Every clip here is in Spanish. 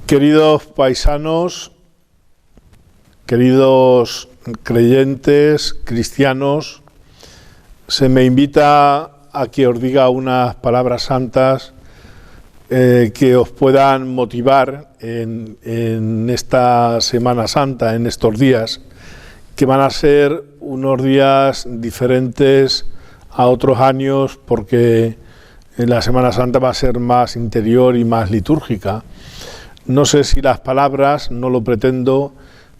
Queridos paisanos, queridos creyentes, cristianos, se me invita a que os diga unas palabras santas que os puedan motivar en esta Semana Santa, en estos días, que van a ser unos días diferentes a otros años, porque la Semana Santa va a ser más interior y más litúrgica. No sé si las palabras, no lo pretendo,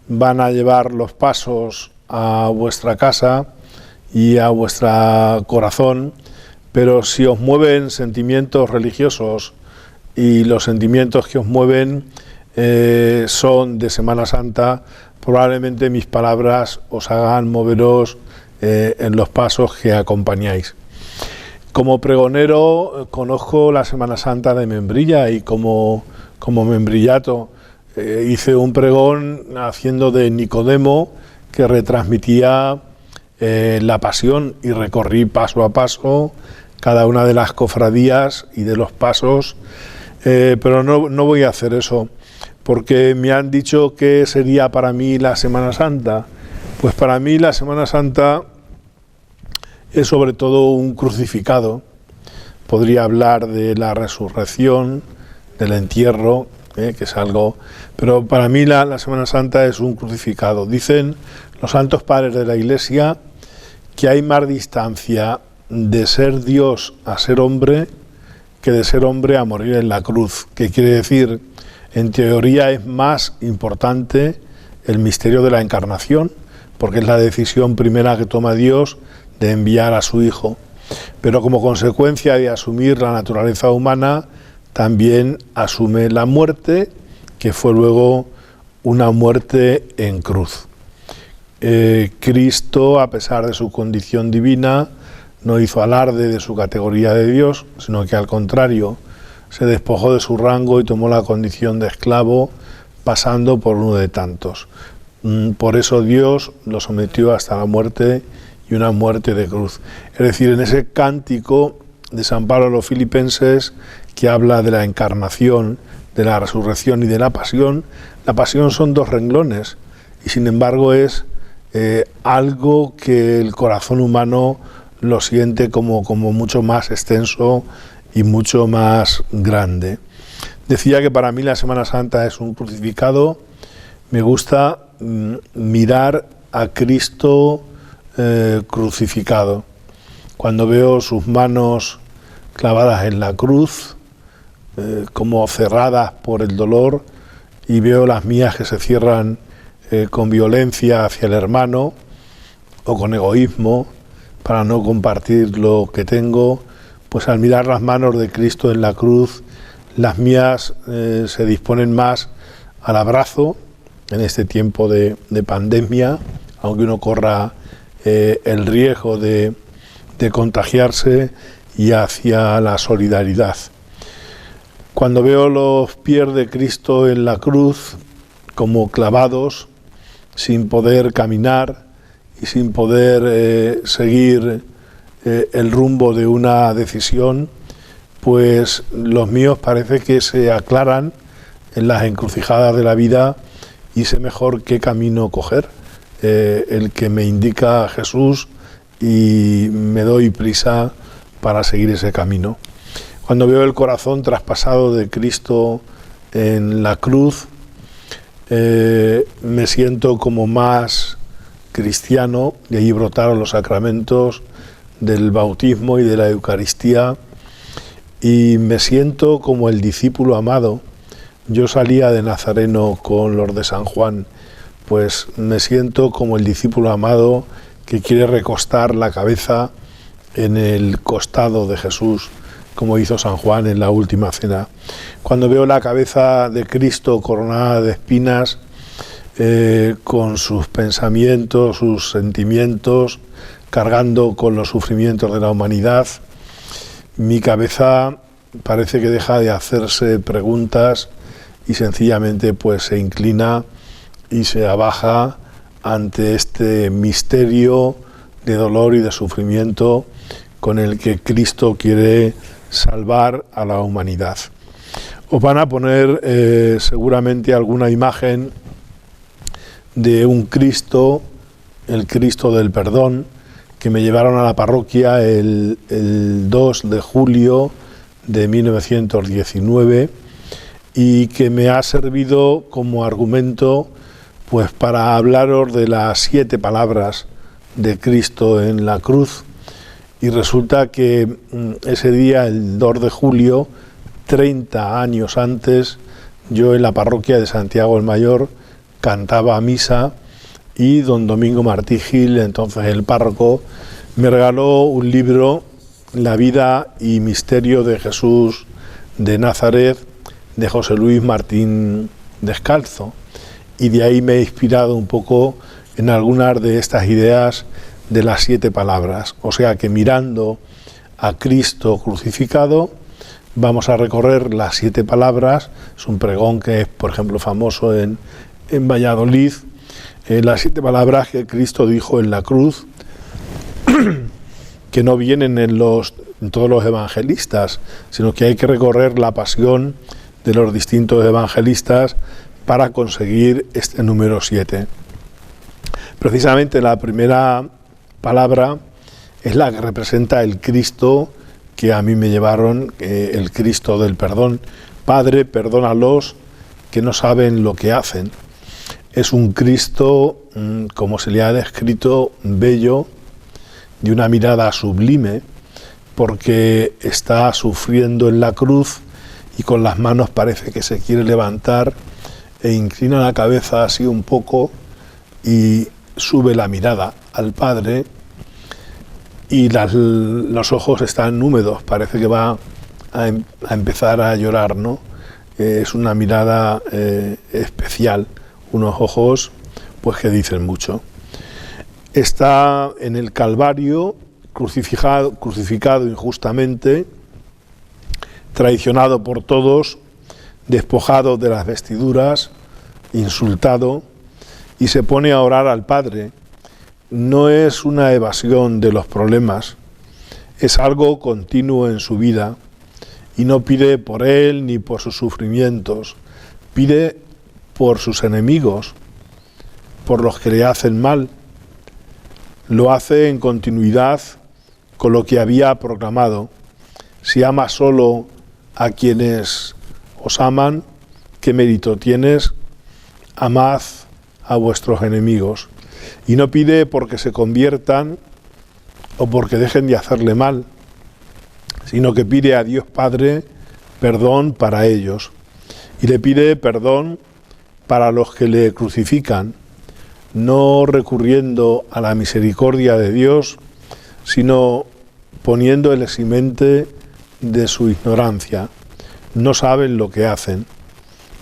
van a llevar los pasos a vuestra casa y a vuestro corazón, pero si os mueven sentimientos religiosos y los sentimientos que os mueven son de Semana Santa, probablemente mis palabras os hagan moveros en los pasos que acompañáis. Como pregonero conozco la Semana Santa de Membrilla y como membrillato hice un pregón haciendo de Nicodemo que retransmitía la pasión, y recorrí paso a paso cada una de las cofradías y de los pasos, pero no voy a hacer eso porque me han dicho que sería para mí la Semana Santa. Pues para mí la Semana Santa es sobre todo un crucificado. Podría hablar de la resurrección, del entierro, que es algo, pero para mí la Semana Santa es un crucificado. Dicen los santos padres de la Iglesia que hay más distancia de ser Dios a ser hombre que de ser hombre a morir en la cruz, que quiere decir, en teoría es más importante el misterio de la encarnación, porque es la decisión primera que toma Dios de enviar a su Hijo, pero como consecuencia de asumir la naturaleza humana, también asume la muerte, que fue luego una muerte en cruz. Cristo, a pesar de su condición divina, no hizo alarde de su categoría de Dios, sino que al contrario, se despojó de su rango y tomó la condición de esclavo, pasando por uno de tantos. Por eso Dios lo sometió hasta la muerte, y una muerte de cruz. Es decir, en ese cántico de San Pablo a los Filipenses, que habla de la encarnación, de la resurrección y de la pasión son dos renglones, y sin embargo es algo que el corazón humano lo siente como mucho más extenso y mucho más grande. Decía que para mí la Semana Santa es un crucificado. Me gusta mirar a Cristo crucificado. Cuando veo sus manos clavadas en la cruz, como cerradas por el dolor, y veo las mías que se cierran con violencia hacia el hermano o con egoísmo para no compartir lo que tengo, pues al mirar las manos de Cristo en la cruz, las mías se disponen más al abrazo en este tiempo de pandemia, aunque uno corra el riesgo de contagiarse, y hacia la solidaridad. Cuando veo los pies de Cristo en la cruz como clavados, sin poder caminar y sin poder seguir el rumbo de una decisión, pues los míos parece que se aclaran en las encrucijadas de la vida y sé mejor qué camino coger, el que me indica Jesús, y me doy prisa para seguir ese camino. Cuando veo el corazón traspasado de Cristo en la cruz, me siento como más cristiano, y allí brotaron los sacramentos del bautismo y de la Eucaristía, y me siento como el discípulo amado. Yo salía de Nazareno con los de San Juan, pues me siento como el discípulo amado que quiere recostar la cabeza en el costado de Jesús, como hizo San Juan en la última cena. Cuando veo la cabeza de Cristo coronada de espinas, con sus pensamientos, sus sentimientos, cargando con los sufrimientos de la humanidad, mi cabeza parece que deja de hacerse preguntas y sencillamente pues se inclina y se abaja ante este misterio de dolor y de sufrimiento con el que Cristo quiere salvar a la humanidad. Os van a poner seguramente alguna imagen de un Cristo, el Cristo del Perdón, que me llevaron a la parroquia el 2 de julio de 1919 y que me ha servido como argumento pues para hablaros de las 7 palabras de Cristo en la cruz. Y resulta que ese día, el 2 de julio, 30 años antes, yo en la parroquia de Santiago el Mayor cantaba misa y don Domingo Martí Gil, entonces el párroco, me regaló un libro, La vida y misterio de Jesús de Nazaret, de José Luis Martín Descalzo. Y de ahí me he inspirado un poco en algunas de estas ideas de las 7 palabras. O sea que mirando a Cristo crucificado, vamos a recorrer las 7 palabras. Es un pregón que es, por ejemplo, famoso en Valladolid. Las 7 palabras que Cristo dijo en la cruz, que no vienen en todos los evangelistas, sino que hay que recorrer la pasión de los distintos evangelistas para conseguir este número 7. Precisamente la primera palabra es la que representa el Cristo que a mí me llevaron, el Cristo del perdón. Padre, perdónalos que no saben lo que hacen. Es un Cristo, como se le ha descrito, bello, de una mirada sublime, porque está sufriendo en la cruz y con las manos parece que se quiere levantar e inclina la cabeza así un poco y sube la mirada al Padre y los ojos están húmedos, parece que va a empezar a llorar, ¿no? Es una mirada especial, unos ojos pues que dicen mucho. Está en el Calvario, crucificado injustamente, traicionado por todos, despojado de las vestiduras, insultado, y se pone a orar al Padre. No es una evasión de los problemas, es algo continuo en su vida, y no pide por él ni por sus sufrimientos, pide por sus enemigos, por los que le hacen mal. Lo hace en continuidad con lo que había proclamado. Si amas solo a quienes os aman, ¿qué mérito tienes? Amad a vuestros enemigos. Y no pide porque se conviertan o porque dejen de hacerle mal, sino que pide a Dios Padre perdón para ellos. Y le pide perdón para los que le crucifican, no recurriendo a la misericordia de Dios, sino poniendo el eximente de su ignorancia. No saben lo que hacen,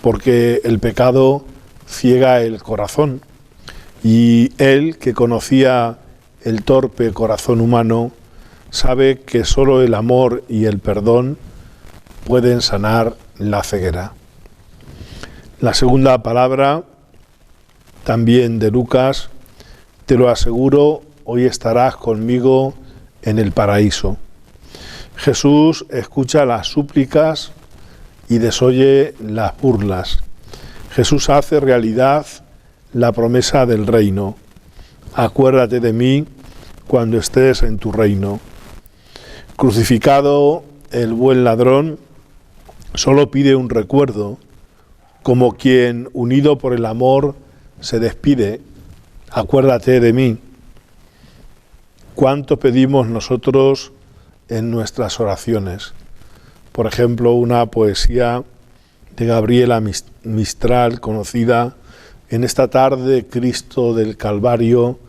porque el pecado ciega el corazón, y él, que conocía el torpe corazón humano, sabe que solo el amor y el perdón pueden sanar la ceguera. La segunda palabra, también de Lucas: te lo aseguro, hoy estarás conmigo en el paraíso. Jesús escucha las súplicas y desoye las burlas. Jesús hace realidad la promesa del reino. Acuérdate de mí cuando estés en tu reino. Crucificado, el buen ladrón solo pide un recuerdo, como quien, unido por el amor, se despide. Acuérdate de mí. ¿Cuánto pedimos nosotros en nuestras oraciones? Por ejemplo, una poesía de Gabriela Mistral, conocida: en esta tarde, Cristo del Calvario,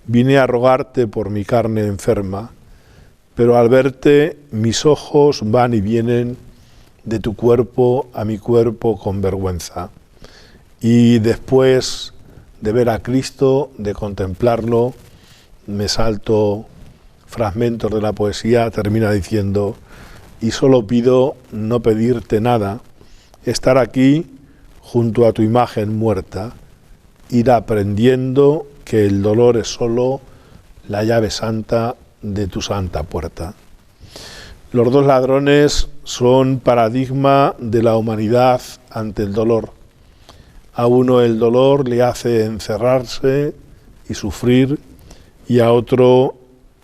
vine a rogarte por mi carne enferma, pero al verte mis ojos van y vienen de tu cuerpo a mi cuerpo con vergüenza. Y después de ver a Cristo, de contemplarlo, me salto fragmentos de la poesía, termina diciendo: y solo pido no pedirte nada, estar aquí junto a tu imagen muerta, ir aprendiendo que el dolor es solo la llave santa de tu santa puerta. Los dos ladrones son paradigma de la humanidad ante el dolor. A uno el dolor le hace encerrarse y sufrir, y a otro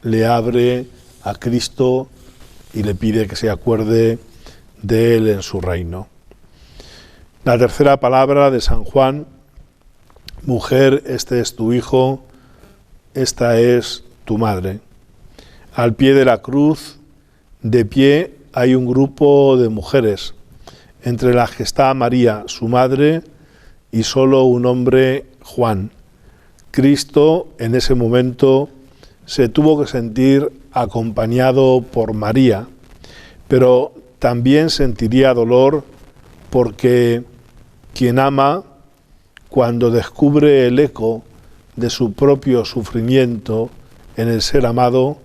le abre a Cristo y le pide que se acuerde de Él en su reino. La tercera palabra de San Juan: mujer, este es tu hijo, esta es tu madre. Al pie de la cruz, de pie, hay un grupo de mujeres, entre las que está María, su madre, y solo un hombre, Juan. Cristo, en ese momento, se tuvo que sentir acompañado por María, pero también sentiría dolor porque quien ama, cuando descubre el eco de su propio sufrimiento en el ser amado,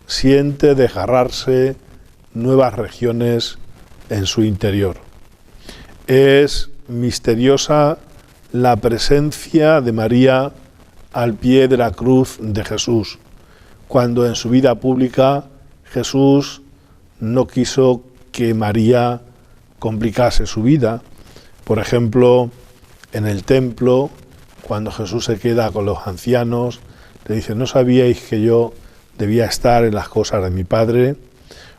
siente desgarrarse nuevas regiones en su interior. Es misteriosa la presencia de María al pie de la cruz de Jesús, cuando en su vida pública Jesús no quiso que María complicase su vida. Por ejemplo, en el templo, cuando Jesús se queda con los ancianos, le dice: ¿no sabíais que yo debía estar en las cosas de mi Padre?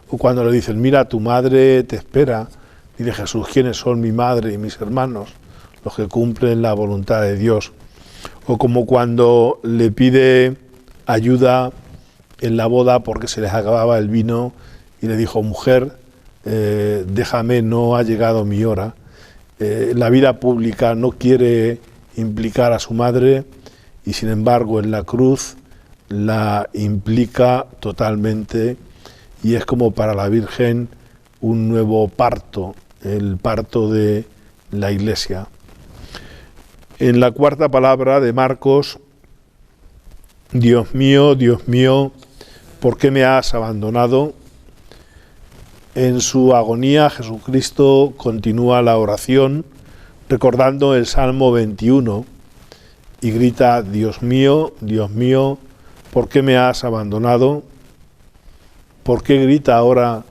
O cuando le dicen: mira, tu madre te espera, dice Jesús: ¿quiénes son mi madre y mis hermanos? Los que cumplen la voluntad de Dios. O como cuando le pide ayuda en la boda porque se les acababa el vino y le dijo: mujer, déjame, no ha llegado mi hora. La vida pública no quiere implicar a su madre y sin embargo en la cruz la implica totalmente, y es como para la Virgen un nuevo parto, el parto de la Iglesia. En la cuarta palabra de Marcos: Dios mío, ¿por qué me has abandonado? En su agonía, Jesucristo continúa la oración recordando el Salmo 21 y grita: Dios mío, ¿por qué me has abandonado? ¿Por qué grita ahora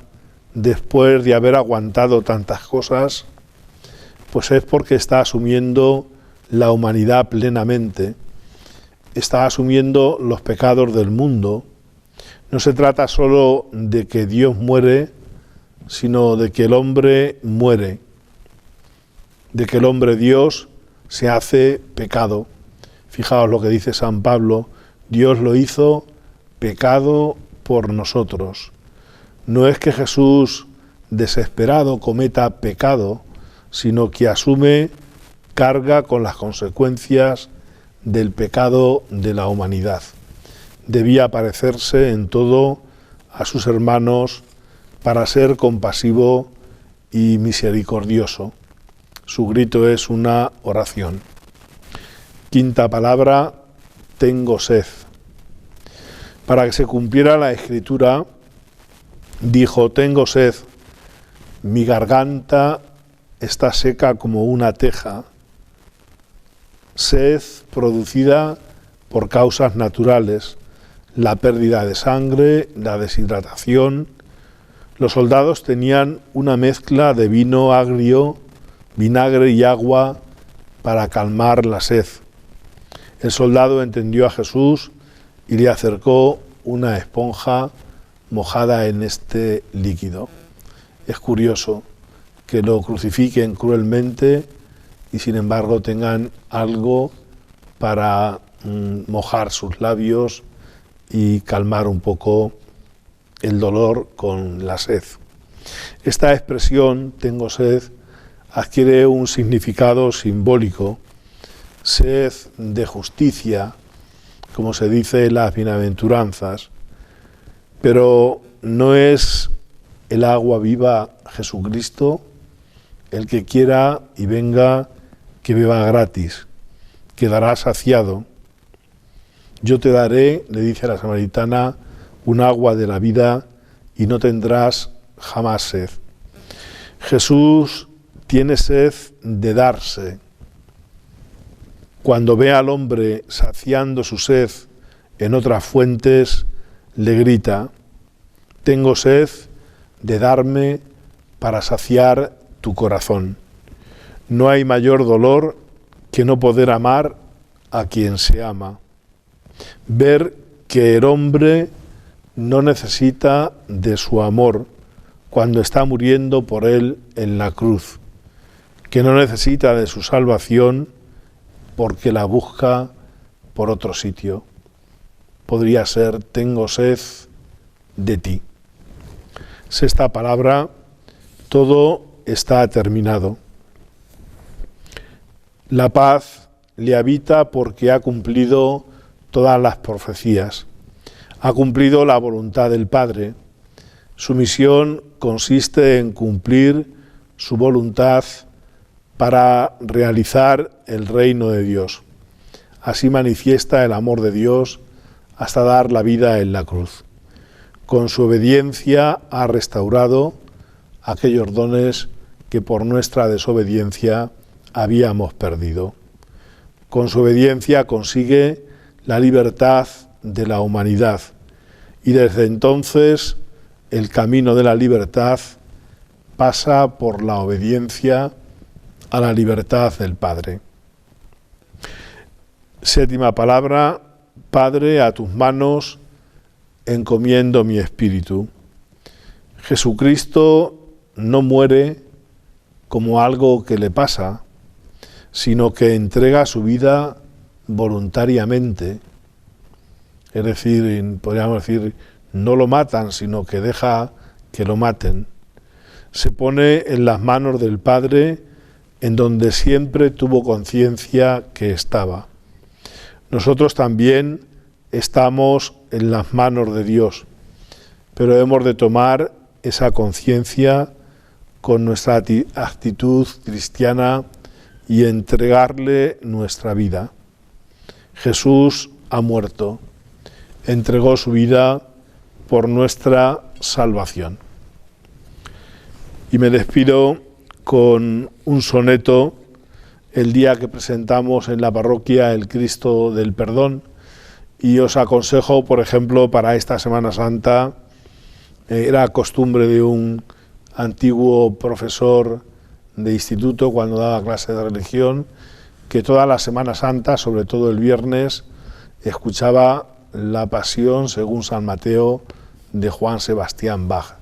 después de haber aguantado tantas cosas? Pues es porque está asumiendo la humanidad plenamente, está asumiendo los pecados del mundo. No se trata solo de que Dios muere, sino de que el hombre muere, de que el hombre Dios se hace pecado. Fijaos lo que dice San Pablo: Dios lo hizo pecado por nosotros. No es que Jesús, desesperado, cometa pecado, sino que asume, carga con las consecuencias del pecado de la humanidad. Debía parecerse en todo a sus hermanos para ser compasivo y misericordioso. Su grito es una oración. Quinta palabra: tengo sed. Para que se cumpliera la Escritura, dijo: tengo sed, mi garganta está seca como una teja. Sed producida por causas naturales, la pérdida de sangre, la deshidratación. Los soldados tenían una mezcla de vino agrio, vinagre y agua para calmar la sed. El soldado entendió a Jesús y le acercó una esponja mojada en este líquido. Es curioso que lo crucifiquen cruelmente y sin embargo tengan algo para mojar sus labios y calmar un poco el dolor con la sed. Esta expresión, tengo sed, adquiere un significado simbólico: sed de justicia, como se dice en las bienaventuranzas, pero no es el agua viva Jesucristo. El que quiera y venga, que beba gratis, quedará saciado. Yo te daré, le dice a la samaritana, un agua de la vida y no tendrás jamás sed. Jesús tiene sed de darse. Cuando ve al hombre saciando su sed en otras fuentes, le grita: tengo sed de darme para saciar tu corazón. No hay mayor dolor que no poder amar a quien se ama. Ver que el hombre no necesita de su amor cuando está muriendo por él en la cruz, que no necesita de su salvación porque la busca por otro sitio. Podría ser: tengo sed de ti. Sexta palabra: todo está terminado. La paz le habita porque ha cumplido todas las profecías. Ha cumplido la voluntad del Padre. Su misión consiste en cumplir su voluntad para realizar el reino de Dios. Así manifiesta el amor de Dios hasta dar la vida en la cruz. Con su obediencia ha restaurado aquellos dones que por nuestra desobediencia habíamos perdido. Con su obediencia consigue la libertad de la humanidad y desde entonces el camino de la libertad pasa por la obediencia a la libertad del Padre. Séptima palabra: Padre, a tus manos encomiendo mi espíritu. Jesucristo no muere como algo que le pasa, sino que entrega su vida voluntariamente. Es decir, podríamos decir, no lo matan, sino que deja que lo maten. Se pone en las manos del Padre, en donde siempre tuvo conciencia que estaba. Nosotros también estamos en las manos de Dios, pero hemos de tomar esa conciencia con nuestra actitud cristiana y entregarle nuestra vida. Jesús ha muerto, entregó su vida por nuestra salvación. Y me despido con un soneto el día que presentamos en la parroquia el Cristo del Perdón, y os aconsejo, por ejemplo, para esta Semana Santa, era costumbre de un antiguo profesor de instituto cuando daba clase de religión, que toda la Semana Santa, sobre todo el viernes, escuchaba la Pasión según San Mateo de Juan Sebastián Bach.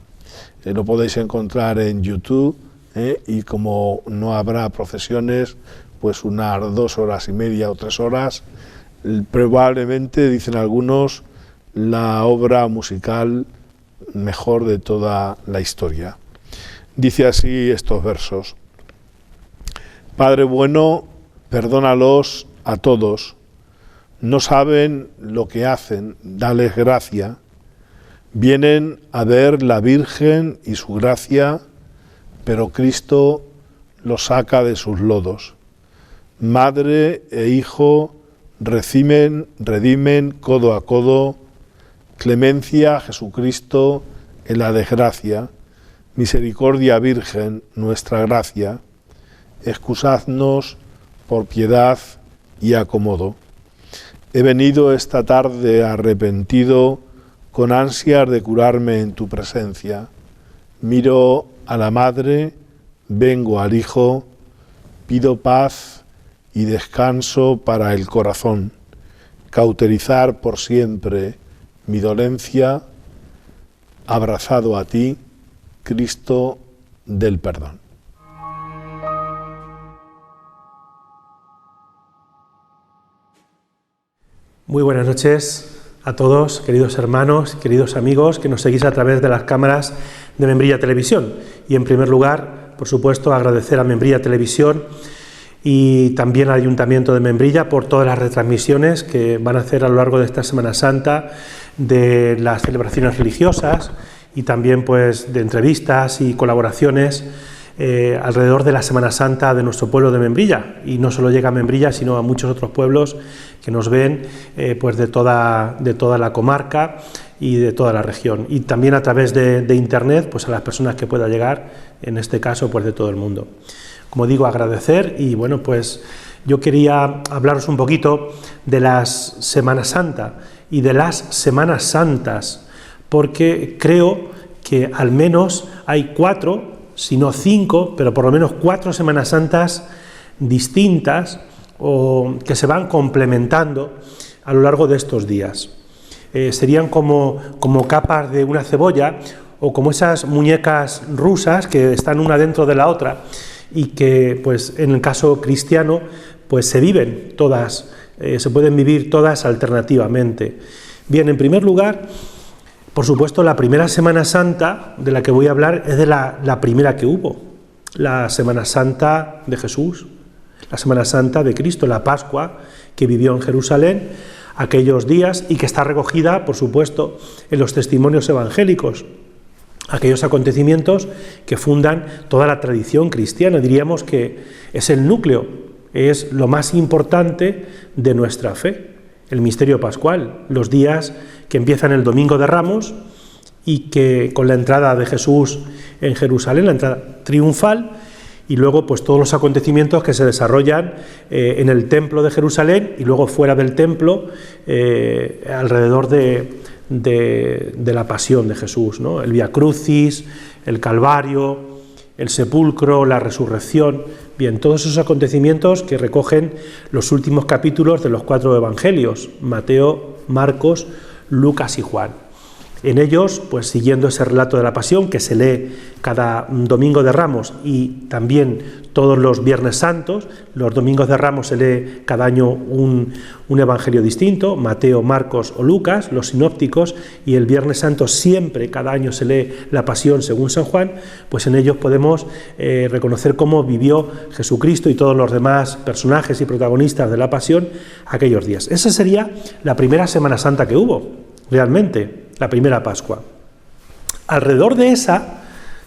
Lo podéis encontrar en YouTube, y como no habrá procesiones, pues unas 2 horas y media o 3 horas, probablemente, dicen algunos, la obra musical mejor de toda la historia. Dice así estos versos: Padre bueno, perdónalos a todos, no saben lo que hacen, dales gracia. Vienen a ver la Virgen y su gracia, pero Cristo los saca de sus lodos. Madre e hijo redimen codo a codo, clemencia Jesucristo en la desgracia, misericordia Virgen nuestra gracia, excusadnos por piedad y acomodo. He venido esta tarde arrepentido, con ansias de curarme en tu presencia. Miro a la Madre, vengo al Hijo, pido paz y descanso para el corazón, cauterizar por siempre mi dolencia, abrazado a ti, Cristo del perdón. Muy buenas noches a todos, queridos hermanos, queridos amigos que nos seguís a través de las cámaras de Membrilla Televisión. Y en primer lugar, por supuesto, agradecer a Membrilla Televisión y también al Ayuntamiento de Membrilla por todas las retransmisiones que van a hacer a lo largo de esta Semana Santa de las celebraciones religiosas y también pues de entrevistas y colaboraciones alrededor de la Semana Santa de nuestro pueblo de Membrilla, y no solo llega a Membrilla sino a muchos otros pueblos que nos ven pues de toda la comarca y de toda la región, y también a través de internet pues a las personas que pueda llegar, en este caso pues de todo el mundo. Como digo, agradecer, y bueno, pues yo quería hablaros un poquito de las Semana Santa y de las Semanas Santas, porque creo que al menos hay 4, si no 5, pero por lo menos 4 Semanas Santas distintas o que se van complementando a lo largo de estos días. Serían como capas de una cebolla o como esas muñecas rusas que están una dentro de la otra y que, pues, en el caso cristiano, pues se viven todas, se pueden vivir todas alternativamente. Bien, en primer lugar, por supuesto, la primera Semana Santa de la que voy a hablar es de la primera que hubo, la Semana Santa de Jesús, la Semana Santa de Cristo, la Pascua que vivió en Jerusalén aquellos días y que está recogida, por supuesto, en los testimonios evangélicos, aquellos acontecimientos que fundan toda la tradición cristiana. Diríamos que es el núcleo, es lo más importante de nuestra fe, el misterio pascual, los días que empiezan el Domingo de Ramos y que con la entrada de Jesús en Jerusalén, la entrada triunfal, y luego pues todos los acontecimientos que se desarrollan en el templo de Jerusalén y luego fuera del templo alrededor de la pasión de Jesús, ¿no? El Vía Crucis, el Calvario, el sepulcro, la resurrección. Bien, todos esos acontecimientos que recogen los últimos capítulos de los 4 evangelios, Mateo, Marcos, Lucas y Juan. En ellos, pues siguiendo ese relato de la pasión que se lee cada Domingo de Ramos y también todos los Viernes Santos, los Domingos de Ramos se lee cada año un evangelio distinto, Mateo, Marcos o Lucas, los sinópticos, y el Viernes Santo siempre, cada año se lee la pasión según San Juan, pues en ellos podemos reconocer cómo vivió Jesucristo y todos los demás personajes y protagonistas de la pasión aquellos días. Esa sería la primera Semana Santa que hubo, realmente, la primera Pascua. Alrededor de esa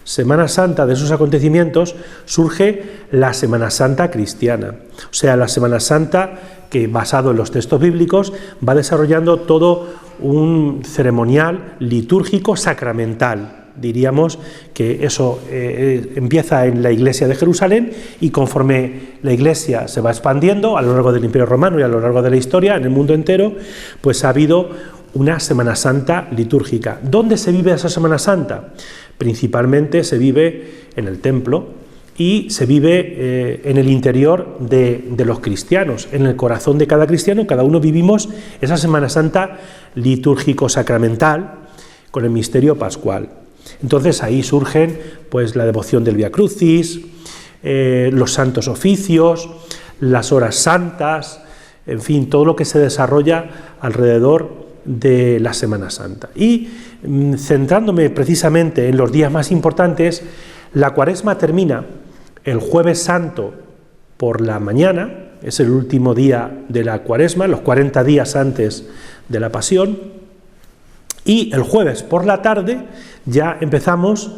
Semana Santa, de esos acontecimientos, surge la Semana Santa cristiana. O sea, la Semana Santa que, basado en los textos bíblicos, va desarrollando todo un ceremonial litúrgico sacramental. Diríamos que eso empieza en la Iglesia de Jerusalén y conforme la Iglesia se va expandiendo a lo largo del Imperio Romano y a lo largo de la historia, en el mundo entero, pues ha habido una Semana Santa litúrgica. ¿Dónde se vive esa Semana Santa? Principalmente se vive en el templo y se vive en el interior de los cristianos, en el corazón de cada cristiano. Cada uno vivimos esa Semana Santa litúrgico-sacramental con el misterio pascual. Entonces ahí surgen pues la devoción del Vía Crucis, los santos oficios, las horas santas, en fin, todo lo que se desarrolla alrededor de la Semana Santa. Y centrándome precisamente en los días más importantes, la Cuaresma termina el Jueves Santo por la mañana, es el último día de la Cuaresma, los 40 días antes de la Pasión, y el jueves por la tarde ya empezamos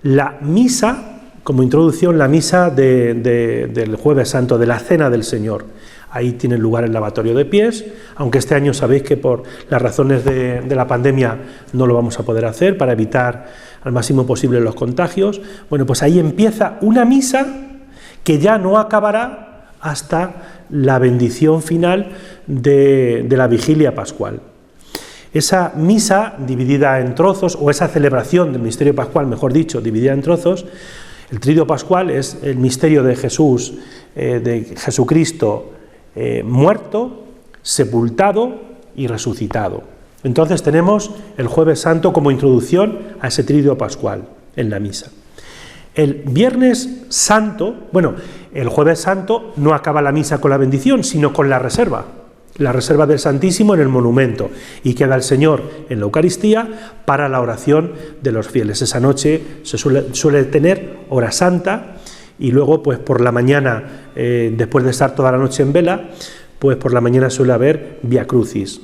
la misa, como introducción, la misa del Jueves Santo, de la Cena del Señor. Ahí tiene lugar el lavatorio de pies, aunque este año sabéis que por las razones de la pandemia no lo vamos a poder hacer para evitar al máximo posible los contagios. Bueno, pues ahí empieza una misa que ya no acabará hasta la bendición final de la vigilia pascual. Esa misa dividida en trozos, o esa celebración del misterio pascual, mejor dicho, dividida en trozos, el triduo pascual es el misterio de Jesús, de Jesucristo, muerto, sepultado y resucitado. Entonces tenemos el Jueves Santo como introducción a ese triduo pascual en la misa. El Viernes Santo, bueno, el Jueves Santo no acaba la misa con la bendición, sino con la reserva del Santísimo en el monumento, y queda el Señor en la Eucaristía para la oración de los fieles. Esa noche se suele tener hora santa, y luego pues por la mañana, después de estar toda la noche en vela, pues por la mañana suele haber Vía Crucis.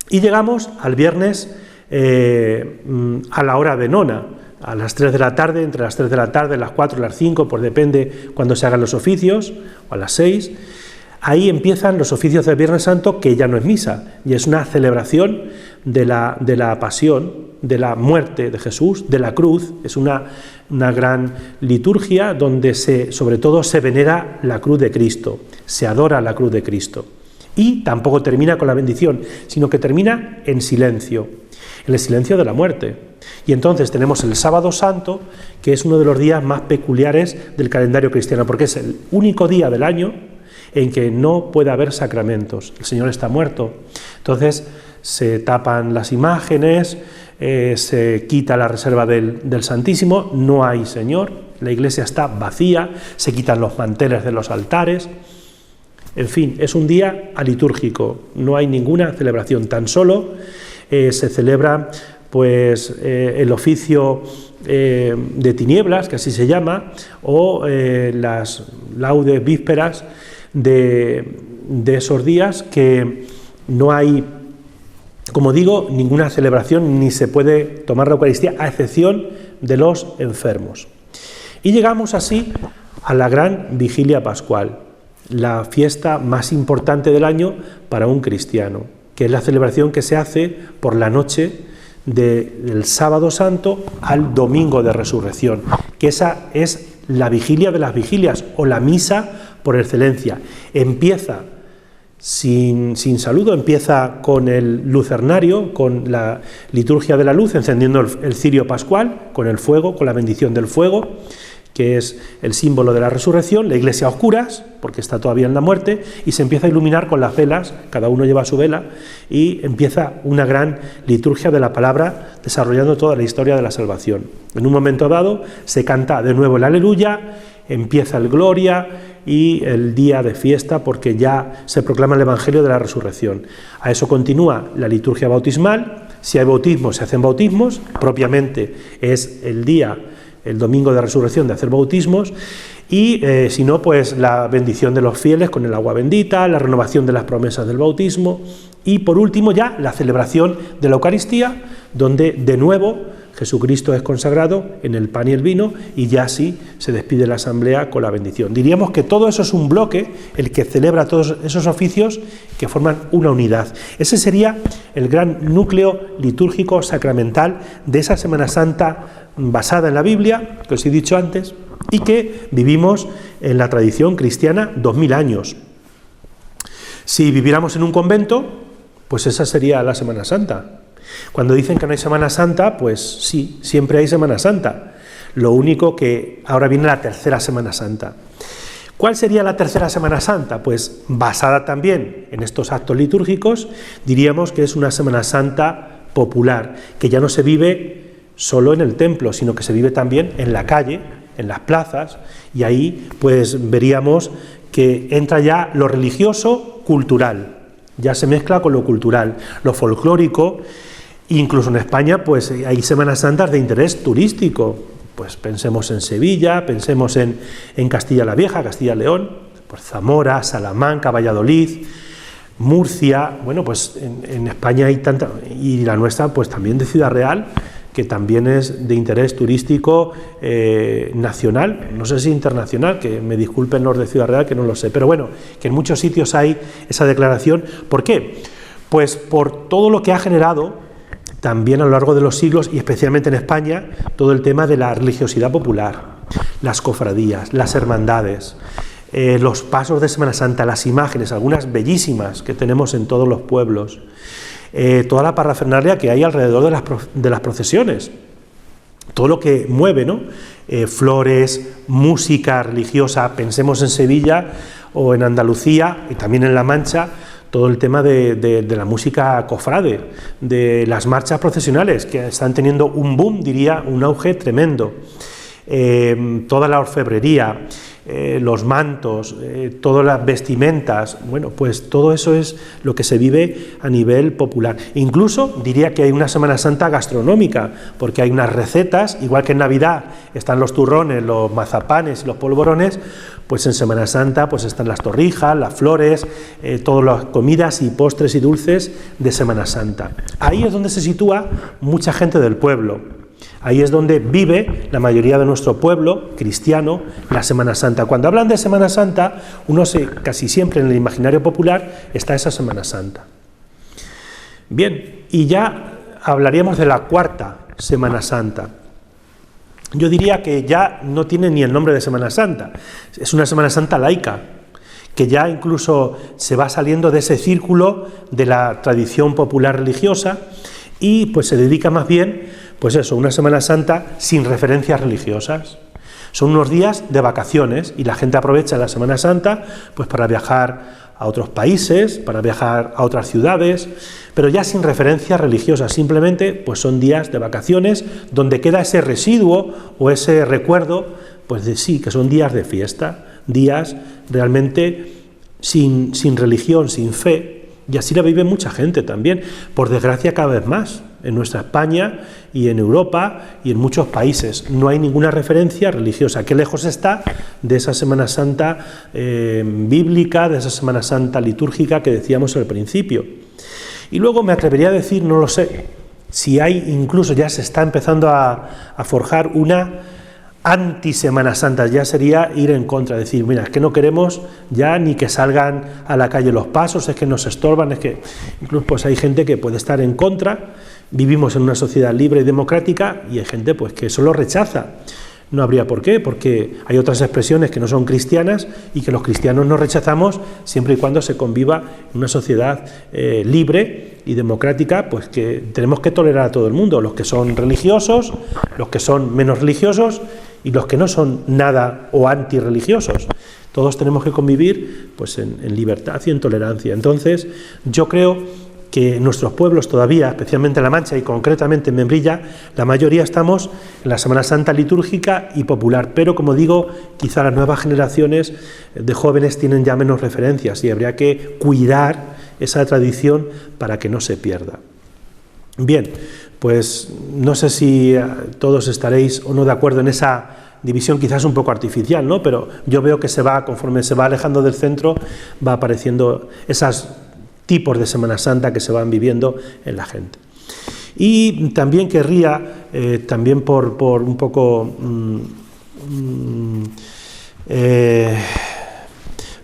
Y llegamos al viernes a la hora de nona, a las 3 de la tarde, entre las 3 de la tarde, las 4, las 5, pues depende cuando se hagan los oficios, o a las 6. Ahí empiezan los oficios del Viernes Santo, que ya no es misa, y es una celebración de la pasión, de la muerte de Jesús, de la cruz. Es una gran liturgia donde sobre todo se venera la cruz de Cristo, se adora la cruz de Cristo. Y tampoco termina con la bendición, sino que termina en silencio. en el silencio de la muerte. Y entonces tenemos el Sábado Santo, que es uno de los días más peculiares del calendario cristiano, porque es el único día del año en que no puede haber sacramentos. El Señor está muerto. Entonces se tapan las imágenes, se quita la reserva del Santísimo, no hay Señor, la iglesia está vacía, se quitan los manteles de los altares. En fin, es un día alitúrgico, no hay ninguna celebración, tan solo se celebra pues el oficio de tinieblas, que así se llama, o las laudes vísperas de esos días, que no hay, como digo, ninguna celebración, ni se puede tomar la Eucaristía, a excepción de los enfermos. Y llegamos así a la gran vigilia pascual, la fiesta más importante del año para un cristiano, que es la celebración que se hace por la noche del Sábado Santo al Domingo de Resurrección, que esa es la vigilia de las vigilias, o la misa por excelencia. Empieza sin saludo, empieza con el lucernario, con la liturgia de la luz, encendiendo el cirio pascual, con el fuego, con la bendición del fuego, que es el símbolo de la resurrección, la iglesia a oscuras, porque está todavía en la muerte, y se empieza a iluminar con las velas, cada uno lleva su vela, y empieza una gran liturgia de la palabra, desarrollando toda la historia de la salvación. En un momento dado se canta de nuevo el Aleluya, empieza el Gloria y el día de fiesta, porque ya se proclama el Evangelio de la resurrección. A eso continúa la liturgia bautismal. Si hay bautismos, se hacen bautismos, propiamente es el día, el Domingo de Resurrección, de hacer bautismos, y si no, pues la bendición de los fieles con el agua bendita, la renovación de las promesas del bautismo, y por último ya la celebración de la Eucaristía, donde de nuevo Jesucristo es consagrado en el pan y el vino, y ya así se despide la asamblea con la bendición. Diríamos que todo eso es un bloque, el que celebra todos esos oficios que forman una unidad. Ese sería el gran núcleo litúrgico sacramental de esa Semana Santa basada en la Biblia, que os he dicho antes, y que vivimos en la tradición cristiana 2000 años. Si viviéramos en un convento, pues esa sería la Semana Santa. Cuando dicen que no hay Semana Santa, pues sí, siempre hay Semana Santa. Lo único que ahora viene la tercera Semana Santa. ¿Cuál sería la tercera Semana Santa? Pues basada también en estos actos litúrgicos, diríamos que es una Semana Santa popular, que ya no se vive solo en el templo, sino que se vive también en la calle, en las plazas, y ahí pues veríamos que entra ya lo religioso cultural, ya se mezcla con lo cultural, lo folclórico. Incluso en España pues hay Semanas Santas de interés turístico, pues pensemos en Sevilla, pensemos en Castilla la Vieja, Castilla y León, pues Zamora, Salamanca, Valladolid, Murcia. Bueno, pues en España hay tanta, y la nuestra pues también de Ciudad Real, que también es de interés turístico nacional, no sé si internacional, que me disculpen los de Ciudad Real, que no lo sé, pero bueno, que en muchos sitios hay esa declaración. ¿Por qué? Pues por todo lo que ha generado también a lo largo de los siglos, y especialmente en España, todo el tema de la religiosidad popular, las cofradías, las hermandades, los pasos de Semana Santa, las imágenes, algunas bellísimas que tenemos en todos los pueblos, toda la parafernalia que hay alrededor de las procesiones, todo lo que mueve, ¿no? Flores, música religiosa, pensemos en Sevilla o en Andalucía y también en La Mancha, todo el tema de la música cofrade, de las marchas procesionales, que están teniendo un boom, diría, un auge tremendo, toda la orfebrería, los mantos, todas las vestimentas, bueno, pues todo eso es lo que se vive a nivel popular. Incluso diría que hay una Semana Santa gastronómica, porque hay unas recetas, igual que en Navidad están los turrones, los mazapanes y los polvorones, pues en Semana Santa pues están las torrijas, las flores, todas las comidas y postres y dulces de Semana Santa. Ahí es donde se sitúa mucha gente del pueblo. Ahí es donde vive la mayoría de nuestro pueblo cristiano la Semana Santa. Cuando hablan de Semana Santa, casi siempre en el imaginario popular está esa Semana Santa. Bien, y ya hablaríamos de la cuarta Semana Santa. Yo diría que ya no tiene ni el nombre de Semana Santa, es una Semana Santa laica, que ya incluso se va saliendo de ese círculo de la tradición popular religiosa, y pues se dedica más bien, pues eso, una Semana Santa sin referencias religiosas. Son unos días de vacaciones y la gente aprovecha la Semana Santa pues para viajar a otros países, para viajar a otras ciudades, pero ya sin referencias religiosas, simplemente pues son días de vacaciones donde queda ese residuo o ese recuerdo, pues de sí, que son días de fiesta, días realmente sin religión, sin fe, y así la vive mucha gente también, por desgracia cada vez más, en nuestra España y en Europa y en muchos países. No hay ninguna referencia religiosa. Qué lejos está de esa Semana Santa bíblica, de esa Semana Santa litúrgica que decíamos al principio. Y luego me atrevería a decir, no lo sé, si hay incluso, ya se está empezando a forjar una anti-Semana Santa, ya sería ir en contra, decir, mira, es que no queremos ya ni que salgan a la calle los pasos, es que nos estorban, es que incluso pues hay gente que puede estar en contra. Vivimos en una sociedad libre y democrática y hay gente pues que eso lo rechaza. No habría por qué, porque hay otras expresiones que no son cristianas y que los cristianos no rechazamos siempre y cuando se conviva en una sociedad libre y democrática, pues que tenemos que tolerar a todo el mundo, los que son religiosos, los que son menos religiosos y los que no son nada o antirreligiosos. Todos tenemos que convivir pues en libertad y en tolerancia. Entonces, yo creo que nuestros pueblos todavía, especialmente en La Mancha y concretamente en Membrilla, la mayoría estamos en la Semana Santa litúrgica y popular, pero como digo, quizá las nuevas generaciones de jóvenes tienen ya menos referencias y habría que cuidar esa tradición para que no se pierda. Bien, pues no sé si todos estaréis o no de acuerdo en esa división quizás un poco artificial, ¿no? Pero yo veo que conforme se va alejando del centro, va apareciendo esos tipos de Semana Santa que se van viviendo en la gente. Y también querría, también por un poco,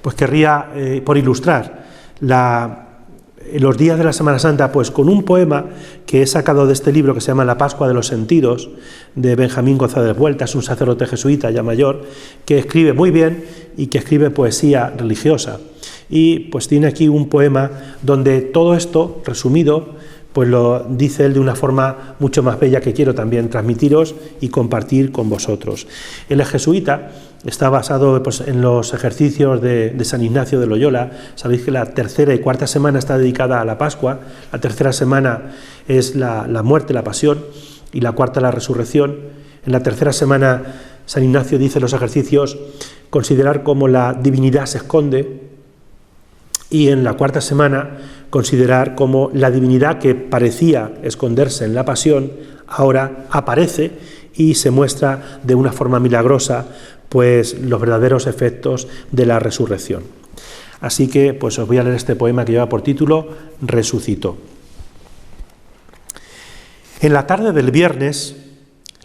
pues querría, por ilustrar los días de la Semana Santa, pues con un poema que he sacado de este libro que se llama La Pascua de los Sentidos, de Benjamín González Vuelta, es un sacerdote jesuita ya mayor, que escribe muy bien y que escribe poesía religiosa. Y pues tiene aquí un poema donde todo esto, resumido, pues lo dice él de una forma mucho más bella que quiero también transmitiros y compartir con vosotros. Él es jesuita, está basado pues, en los ejercicios de San Ignacio de Loyola. Sabéis que la tercera y cuarta semana está dedicada a la Pascua, la tercera semana es la muerte, la pasión, y la cuarta la resurrección. En la tercera semana San Ignacio dice los ejercicios, considerar cómo la divinidad se esconde, y en la cuarta semana considerar cómo la divinidad que parecía esconderse en la pasión ahora aparece y se muestra de una forma milagrosa pues los verdaderos efectos de la resurrección. Así que pues os voy a leer este poema que lleva por título Resucitó. En la tarde del viernes,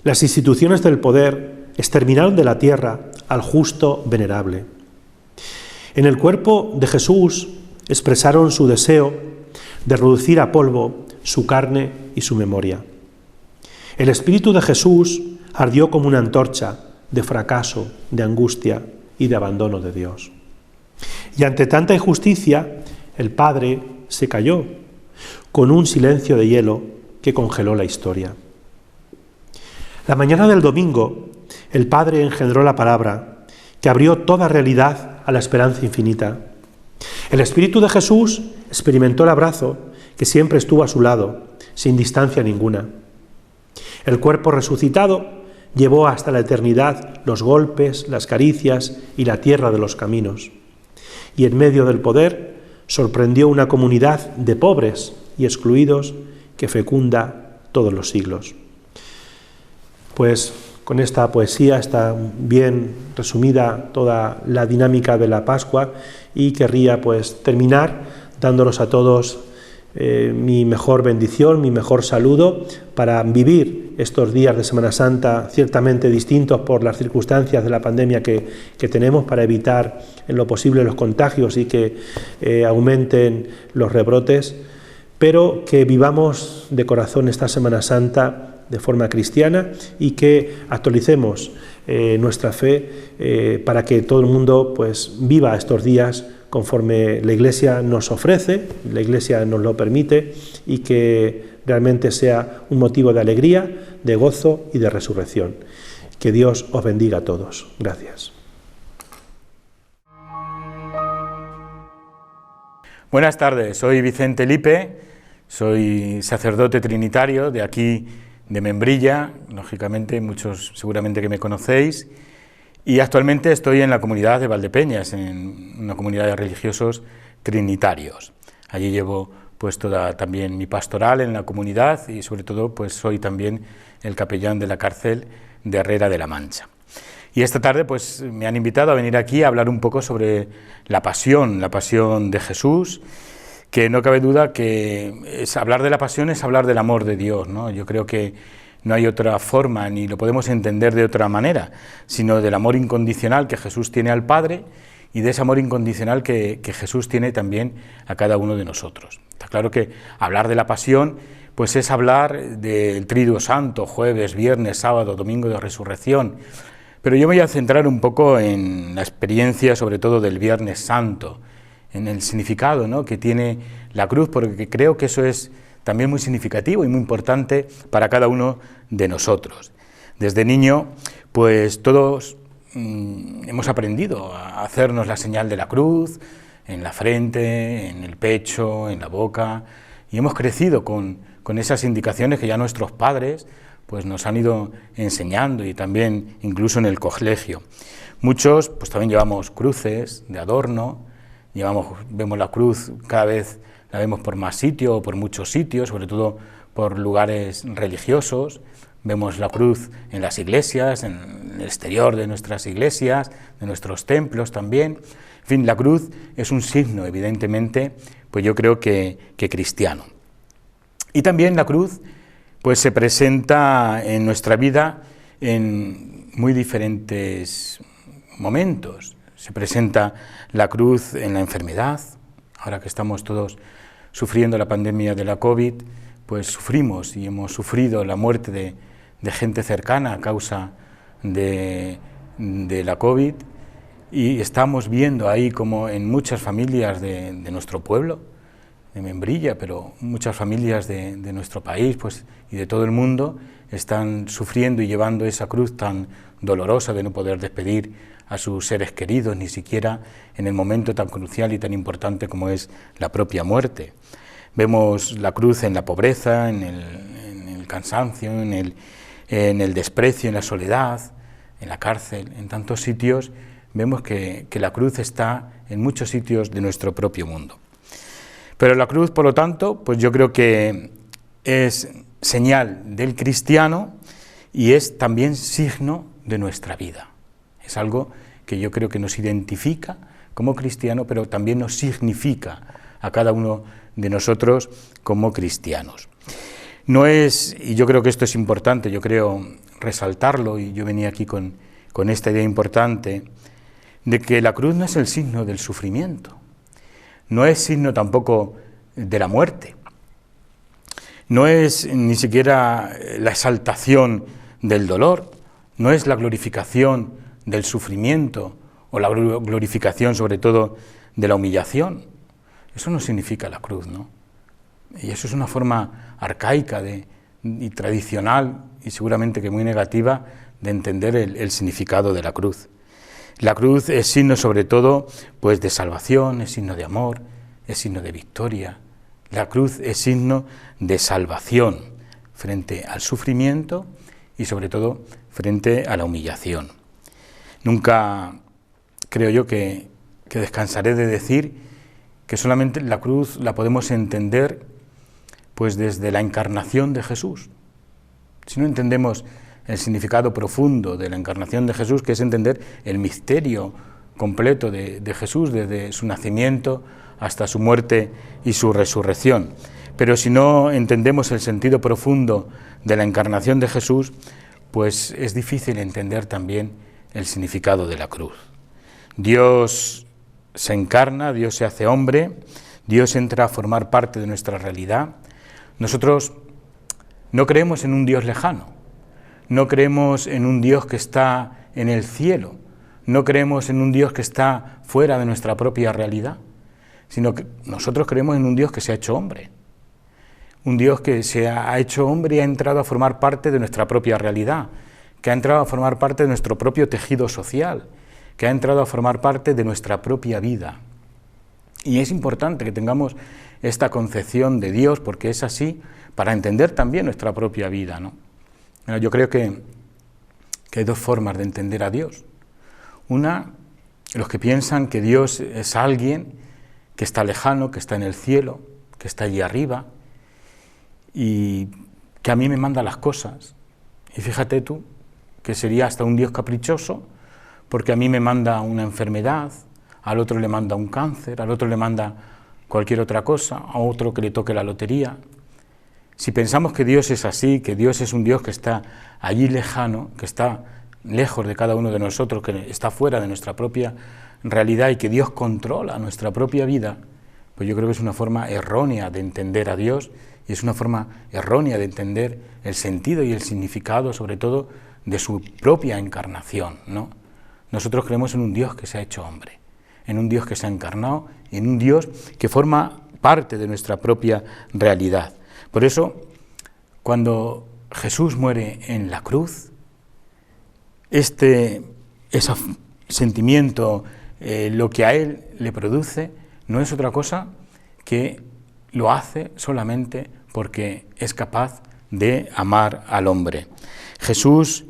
las instituciones del poder exterminaron de la tierra al justo venerable. En el cuerpo de Jesús expresaron su deseo de reducir a polvo su carne y su memoria. El espíritu de Jesús ardió como una antorcha de fracaso, de angustia y de abandono de Dios. Y ante tanta injusticia, el Padre se calló con un silencio de hielo que congeló la historia. La mañana del domingo, el Padre engendró la palabra que abrió toda realidad a la esperanza infinita. El Espíritu de Jesús experimentó el abrazo que siempre estuvo a su lado, sin distancia ninguna. El cuerpo resucitado llevó hasta la eternidad los golpes, las caricias y la tierra de los caminos. Y en medio del poder sorprendió una comunidad de pobres y excluidos que fecunda todos los siglos. Pues con esta poesía está bien resumida toda la dinámica de la Pascua y querría pues terminar dándolos a todos mi mejor bendición, mi mejor saludo para vivir estos días de Semana Santa ciertamente distintos por las circunstancias de la pandemia que tenemos, para evitar en lo posible los contagios y que aumenten los rebrotes, pero que vivamos de corazón esta Semana Santa de forma cristiana y que actualicemos nuestra fe para que todo el mundo pues viva estos días conforme la Iglesia nos ofrece, la Iglesia nos lo permite, y que realmente sea un motivo de alegría, de gozo y de resurrección. Que Dios os bendiga a todos. Gracias. Buenas tardes, soy Vicente Lipe, soy sacerdote trinitario de aquí de Membrilla, lógicamente muchos seguramente que me conocéis, y actualmente estoy en la comunidad de Valdepeñas, en una comunidad de religiosos trinitarios. Allí llevo pues toda también mi pastoral en la comunidad y sobre todo pues soy también el capellán de la cárcel de Herrera de la Mancha. Y esta tarde pues me han invitado a venir aquí a hablar un poco sobre la pasión de Jesús, que no cabe duda que hablar de la pasión es hablar del amor de Dios, ¿no? Yo creo que no hay otra forma, ni lo podemos entender de otra manera, sino del amor incondicional que Jesús tiene al Padre y de ese amor incondicional que Jesús tiene también a cada uno de nosotros. Está claro que hablar de la pasión pues es hablar del Triduo Santo, jueves, viernes, sábado, domingo de resurrección. Pero yo me voy a centrar un poco en la experiencia, sobre todo del Viernes Santo, en el significado, ¿no?, que tiene la cruz, porque creo que eso es también muy significativo y muy importante para cada uno de nosotros. Desde niño, pues todos hemos aprendido a hacernos la señal de la cruz, en la frente, en el pecho, en la boca, y hemos crecido con esas indicaciones que ya nuestros padres pues nos han ido enseñando, y también incluso en el colegio. Muchos pues también llevamos cruces de adorno, vemos la cruz, cada vez la vemos por más sitios, por muchos sitios, sobre todo por lugares religiosos. Vemos la cruz en las iglesias, en el exterior de nuestras iglesias, de nuestros templos también. En fin, la cruz es un signo, evidentemente, pues yo creo que cristiano. Y también la cruz pues se presenta en nuestra vida en muy diferentes momentos. Se presenta la cruz en la enfermedad. Ahora que estamos todos sufriendo la pandemia de la COVID, pues sufrimos y hemos sufrido la muerte de gente cercana a causa de la COVID, y estamos viendo ahí como en muchas familias de nuestro pueblo, de Membrilla, pero muchas familias de nuestro país pues, y de todo el mundo están sufriendo y llevando esa cruz tan dolorosa de no poder despedir a sus seres queridos, ni siquiera en el momento tan crucial y tan importante como es la propia muerte. Vemos la cruz en la pobreza, en el cansancio, en el desprecio, en la soledad, en la cárcel, en tantos sitios. Vemos que la cruz está en muchos sitios de nuestro propio mundo. Pero la cruz, por lo tanto, pues yo creo que es señal del cristiano y es también signo de nuestra vida. Es algo que yo creo que nos identifica como cristiano, pero también nos significa a cada uno de nosotros como cristianos. No es, y yo creo que esto es importante, yo creo resaltarlo, y yo venía aquí con esta idea importante, de que la cruz no es el signo del sufrimiento. No es signo tampoco de la muerte, no es ni siquiera la exaltación del dolor, no es la glorificación del sufrimiento o la glorificación sobre todo de la humillación. Eso no significa la cruz, ¿no? Y eso es una forma arcaica y tradicional y seguramente que muy negativa de entender el significado de la cruz. La cruz es signo sobre todo pues de salvación, es signo de amor, es signo de victoria. La cruz es signo de salvación frente al sufrimiento y sobre todo frente a la humillación. Nunca creo yo que descansaré de decir que solamente la cruz la podemos entender pues desde la encarnación de Jesús. Si no entendemos el significado profundo de la encarnación de Jesús, que es entender el misterio completo de Jesús, desde su nacimiento hasta su muerte y su resurrección. Pero si no entendemos el sentido profundo de la encarnación de Jesús, pues es difícil entender también el significado de la cruz. Dios se encarna, Dios se hace hombre, Dios entra a formar parte de nuestra realidad. Nosotros no creemos en un Dios lejano, no creemos en un Dios que está en el cielo, no creemos en un Dios que está fuera de nuestra propia realidad, sino que nosotros creemos en un Dios que se ha hecho hombre. Un Dios que se ha hecho hombre y ha entrado a formar parte de nuestra propia realidad, que ha entrado a formar parte de nuestro propio tejido social, que ha entrado a formar parte de nuestra propia vida. Y es importante que tengamos esta concepción de Dios, porque es así para entender también nuestra propia vida, ¿no? Yo creo que hay dos formas de entender a Dios. Una, los que piensan que Dios es alguien que está lejano, que está en el cielo, que está allí arriba, y que a mí me manda las cosas. Y fíjate tú, que sería hasta un Dios caprichoso, porque a mí me manda una enfermedad, al otro le manda un cáncer, al otro le manda cualquier otra cosa, a otro que le toque la lotería. Si pensamos que Dios es así, que Dios es un Dios que está allí lejano, que está lejos de cada uno de nosotros, que está fuera de nuestra propia realidad y que Dios controla nuestra propia vida, pues yo creo que es una forma errónea de entender a Dios y es una forma errónea de entender el sentido y el significado, sobre todo, de su propia encarnación, ¿no? Nosotros creemos en un Dios que se ha hecho hombre, en un Dios que se ha encarnado y en un Dios que forma parte de nuestra propia realidad. Por eso, cuando Jesús muere en la cruz, ese sentimiento, lo que a Él le produce, no es otra cosa que lo hace solamente porque es capaz de amar al hombre. Jesús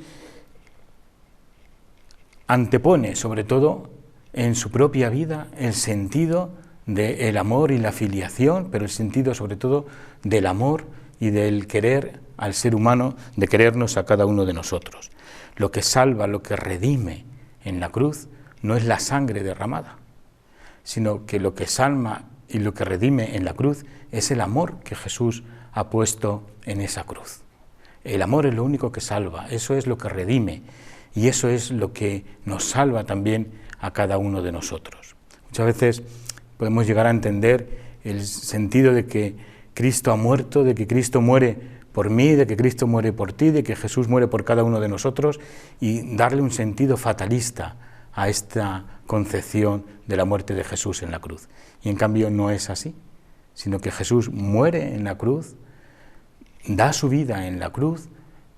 antepone, sobre todo, en su propia vida, el sentido del amor y la filiación, pero el sentido, sobre todo, del amor y del querer al ser humano, de querernos a cada uno de nosotros. Lo que salva, lo que redime en la cruz, no es la sangre derramada, sino que lo que salva y lo que redime en la cruz es el amor que Jesús ha puesto en esa cruz. El amor es lo único que salva, eso es lo que redime y eso es lo que nos salva también a cada uno de nosotros. Muchas veces podemos llegar a entender el sentido de que Cristo ha muerto, de que Cristo muere por mí, de que Cristo muere por ti, de que Jesús muere por cada uno de nosotros y darle un sentido fatalista a esta concepción de la muerte de Jesús en la cruz. Y en cambio no es así, sino que Jesús muere en la cruz, da su vida en la cruz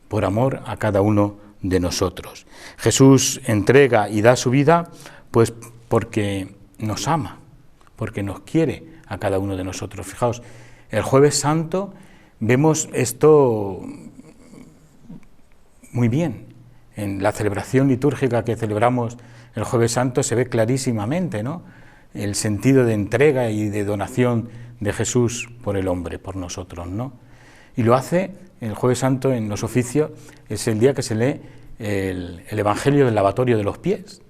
por amor a cada uno de nosotros. Jesús entrega y da su vida pues porque nos ama, porque nos quiere a cada uno de nosotros. Fijaos, el Jueves Santo vemos esto muy bien. En la celebración litúrgica que celebramos el Jueves Santo se ve clarísimamente, ¿no?, el sentido de entrega y de donación de Jesús por el hombre, por nosotros, ¿no? Y lo hace el Jueves Santo en los oficios, es el día que se lee el Evangelio del lavatorio de los pies.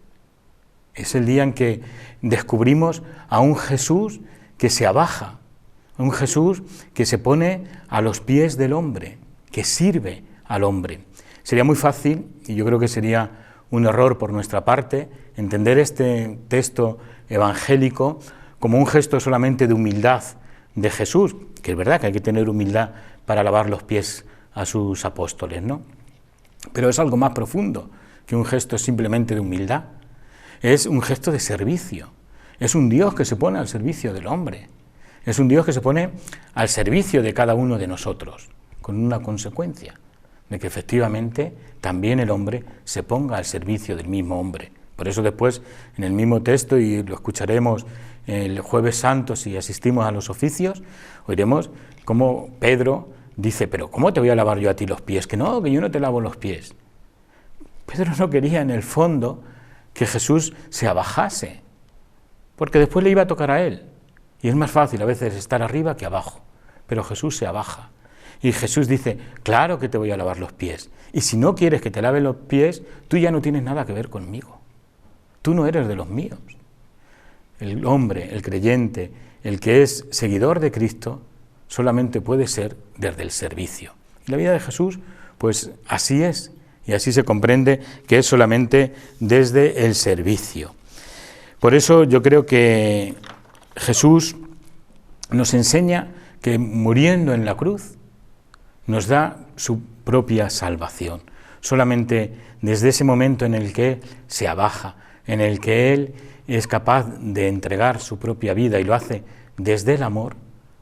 Es el día en que descubrimos a un Jesús que se abaja, a un Jesús que se pone a los pies del hombre, que sirve al hombre. Sería muy fácil, y yo creo que sería un error por nuestra parte, entender este texto evangélico como un gesto solamente de humildad de Jesús, que es verdad que hay que tener humildad para lavar los pies a sus apóstoles, ¿no? Pero es algo más profundo que un gesto simplemente de humildad. Es un gesto de servicio. Es un Dios que se pone al servicio del hombre. Es un Dios que se pone al servicio de cada uno de nosotros, con una consecuencia, de que efectivamente también el hombre se ponga al servicio del mismo hombre. Por eso después, en el mismo texto, y lo escucharemos el Jueves Santo si asistimos a los oficios, oiremos cómo Pedro dice, pero ¿cómo te voy a lavar yo a ti los pies? Que yo no te lavo los pies. Pedro no quería en el fondo que Jesús se abajase, porque después le iba a tocar a él. Y es más fácil a veces estar arriba que abajo, pero Jesús se abaja. Y Jesús dice, claro que te voy a lavar los pies. Y si no quieres que te lave los pies, tú ya no tienes nada que ver conmigo. Tú no eres de los míos. El hombre, el creyente, el que es seguidor de Cristo, solamente puede ser desde el servicio. Y la vida de Jesús, pues así es. Y así se comprende que es solamente desde el servicio. Por eso yo creo que Jesús nos enseña que muriendo en la cruz nos da su propia salvación. Solamente desde ese momento en el que se abaja, en el que Él es capaz de entregar su propia vida y lo hace desde el amor,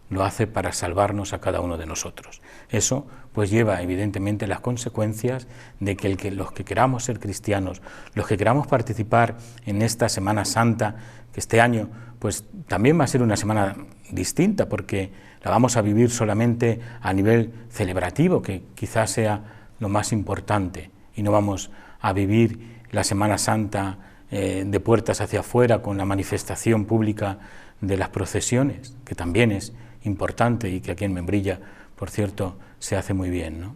lo hace para salvarnos a cada uno de nosotros. Eso pues lleva evidentemente las consecuencias de que los que queramos ser cristianos, los que queramos participar en esta Semana Santa, que este año pues también va a ser una semana distinta porque la vamos a vivir solamente a nivel celebrativo, que quizás sea lo más importante, y no vamos a vivir la Semana Santa de puertas hacia afuera con la manifestación pública de las procesiones, que también es importante y que aquí en Membrilla, por cierto, se hace muy bien, ¿no?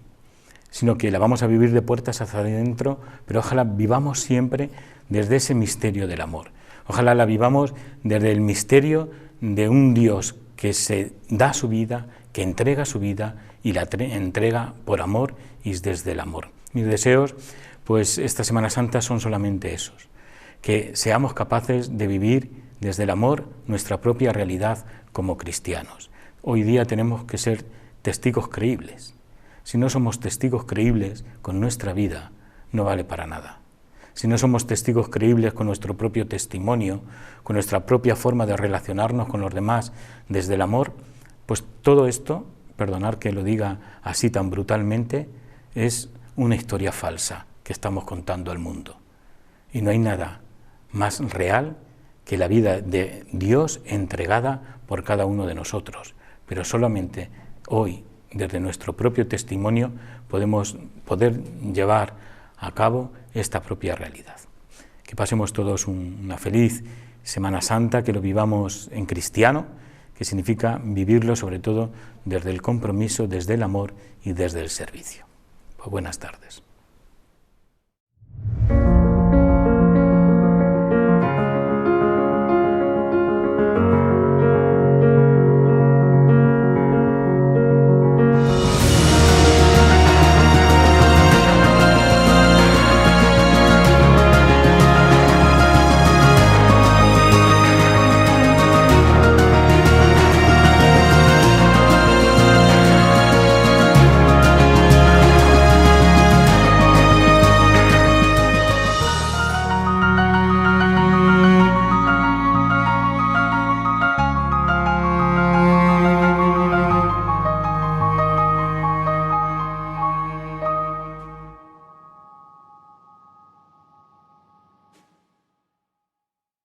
Sino que la vamos a vivir de puertas hacia adentro, pero ojalá vivamos siempre desde ese misterio del amor. Ojalá la vivamos desde el misterio de un Dios que se da su vida, que entrega su vida y la entrega por amor y desde el amor. Mis deseos, pues esta Semana Santa son solamente esos, que seamos capaces de vivir desde el amor nuestra propia realidad como cristianos. Hoy día tenemos que ser testigos creíbles. Si no somos testigos creíbles con nuestra vida, no vale para nada. Si no somos testigos creíbles con nuestro propio testimonio, con nuestra propia forma de relacionarnos con los demás desde el amor, pues todo esto, perdonad que lo diga así tan brutalmente, es una historia falsa que estamos contando al mundo. Y no hay nada más real que la vida de Dios entregada por cada uno de nosotros. Pero solamente hoy, desde nuestro propio testimonio, podemos llevar a cabo esta propia realidad. Que pasemos todos una feliz Semana Santa, que lo vivamos en cristiano, que significa vivirlo sobre todo desde el compromiso, desde el amor y desde el servicio. Pues buenas tardes.